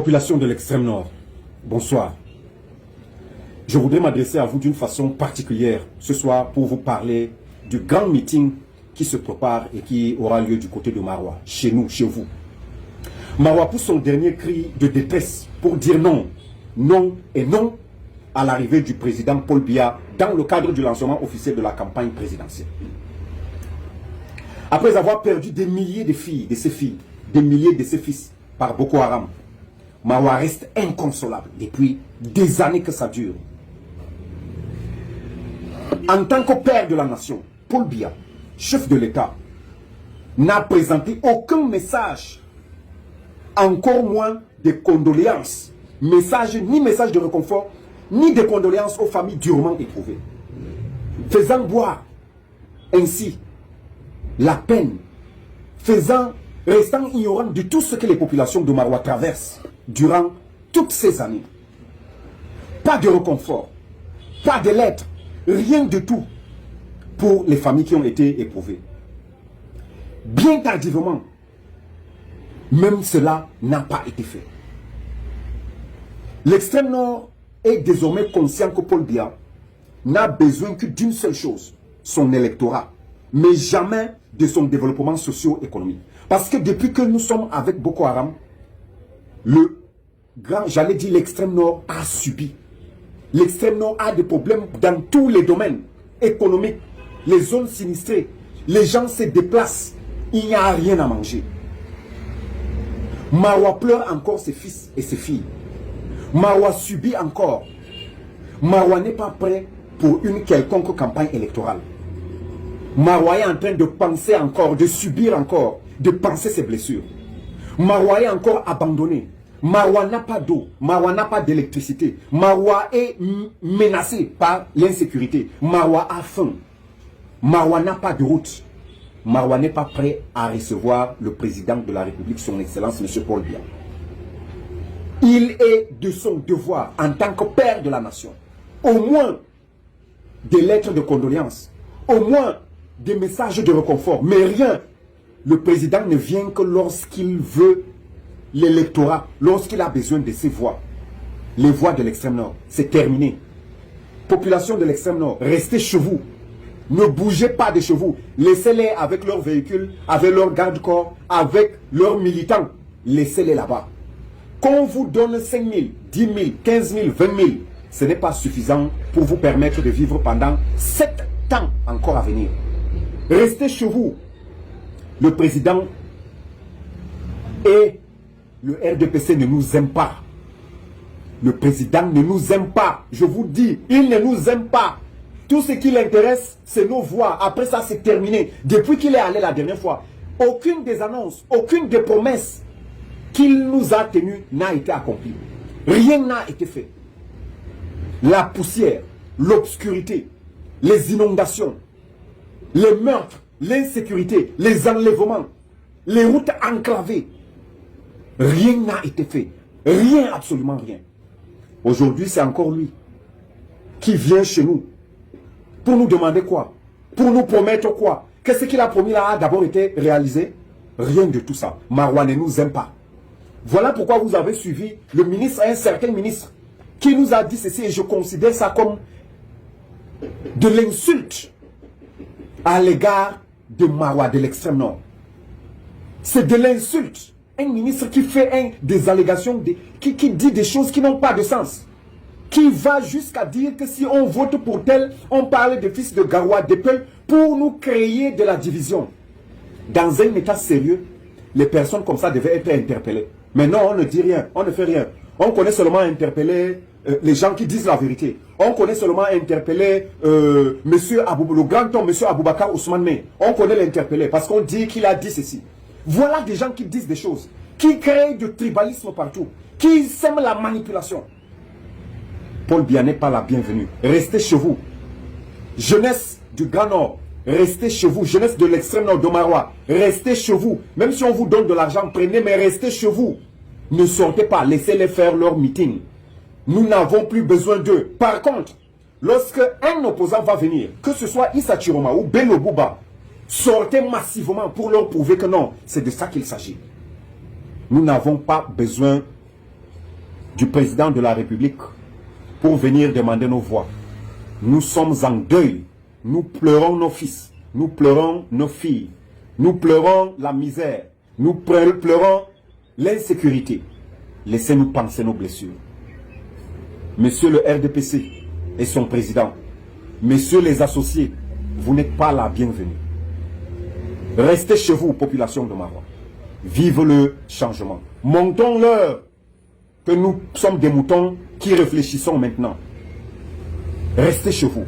Population de l'extrême nord, bonsoir. Je voudrais m'adresser à vous d'une façon particulière ce soir pour vous parler du grand meeting qui se prépare et qui aura lieu du côté de Maroua, chez nous, chez vous. Maroua pousse son dernier cri de détresse pour dire non, non et non à l'arrivée du président Paul Biya dans le cadre du lancement officiel de la campagne présidentielle. Après avoir perdu des milliers de filles, de ses filles, des milliers de ses fils par Boko Haram, Maroua reste inconsolable depuis des années que ça dure. En tant que père de la nation, Paul Biya, chef de l'État, n'a présenté aucun message, encore moins de condoléances, ni message de réconfort, ni de condoléances aux familles durement éprouvées, faisant boire ainsi la peine, restant ignorant de tout ce que les populations de Maroua traversent durant toutes ces années. Pas de réconfort, pas de lettres, rien de tout pour les familles qui ont été éprouvées. Bien tardivement, même cela n'a pas été fait. L'extrême nord est désormais conscient que Paul Biya n'a besoin que d'une seule chose, son électorat, mais jamais de son développement socio-économique. Parce que depuis que nous sommes avec Boko Haram, l'extrême nord a subi. L'extrême nord a des problèmes dans tous les domaines économiques, les zones sinistrées. Les gens se déplacent, il n'y a rien à manger. Maroua pleure encore ses fils et ses filles. Maroua subit encore. Maroua n'est pas prêt pour une quelconque campagne électorale. Maroua est en train de penser encore, de subir encore, de penser ses blessures. Maroua est encore abandonné. Maroua n'a pas d'eau, Maroua n'a pas d'électricité. Maroua est menacé par l'insécurité. Maroua a faim. Maroua n'a pas de route. Maroua n'est pas prêt à recevoir le président de la République, son Excellence, M. Paul Biya. Il est de son devoir, en tant que père de la nation, au moins des lettres de condoléances, au moins des messages de réconfort, mais rien. Le président ne vient que lorsqu'il veut l'électorat, lorsqu'il a besoin de ses voix. Les voix de l'extrême nord, c'est terminé. Population de l'extrême nord, restez chez vous. Ne bougez pas de chez vous. Laissez-les avec leurs véhicules, avec leurs garde-corps, avec leurs militants. Laissez-les là-bas. Qu'on vous donne 5 000, 10 000, 15 000, 20 000, ce n'est pas suffisant pour vous permettre de vivre pendant 7 ans encore à venir. Restez chez vous. Le président et le RDPC ne nous aiment pas. Le président ne nous aime pas. Je vous dis, il ne nous aime pas. Tout ce qui l'intéresse, c'est nos voix. Après ça, c'est terminé. Depuis qu'il est allé la dernière fois, aucune des annonces, aucune des promesses qu'il nous a tenues n'a été accomplie. Rien n'a été fait. La poussière, l'obscurité, les inondations, les meurtres, l'insécurité, les enlèvements, les routes enclavées. Rien n'a été fait. Rien, absolument rien. Aujourd'hui, c'est encore lui qui vient chez nous pour nous demander quoi? Pour nous promettre quoi? Qu'est-ce qu'il a promis là a d'abord été réalisé? Rien de tout ça. Maroua ne nous aime pas. Voilà pourquoi vous avez suivi le ministre, un certain ministre, qui nous a dit ceci, et je considère ça comme de l'insulte à l'égard de Maroua, de l'extrême nord. C'est de l'insulte. Un ministre qui fait des allégations, qui dit des choses qui n'ont pas de sens. Qui va jusqu'à dire que si on vote pour tel, on parle de fils de Garoua, de Peul, pour nous créer de la division. Dans un état sérieux, les personnes comme ça devaient être interpellées. Mais non, on ne dit rien, on ne fait rien. On connaît seulement interpeller les gens qui disent la vérité. On connaît seulement interpeller le grand homme, M. Aboubakar Ousmane Mey. On connaît l'interpeller parce qu'on dit qu'il a dit ceci. Voilà des gens qui disent des choses, qui créent du tribalisme partout, qui sèment la manipulation. Paul Biya n'est pas la bienvenue. Restez chez vous. Jeunesse du Grand Nord, restez chez vous. Jeunesse de l'extrême nord de Maroua, restez chez vous. Même si on vous donne de l'argent, prenez, mais restez chez vous. Ne sortez pas, laissez-les faire leur meeting. Nous n'avons plus besoin d'eux. Par contre, lorsque un opposant va venir, que ce soit Issa Chiroma ou Bello Bouba, sortez massivement pour leur prouver que non, c'est de ça qu'il s'agit. Nous n'avons pas besoin du président de la République pour venir demander nos voix. Nous sommes en deuil. Nous pleurons nos fils. Nous pleurons nos filles. Nous pleurons la misère. Nous pleurons l'insécurité. Laissez-nous penser nos blessures. Monsieur le RDPC et son président, messieurs les associés, vous n'êtes pas la bienvenue. Restez chez vous, population de Marois. Vive le changement. Montons-leur que nous sommes des moutons qui réfléchissons maintenant. Restez chez vous.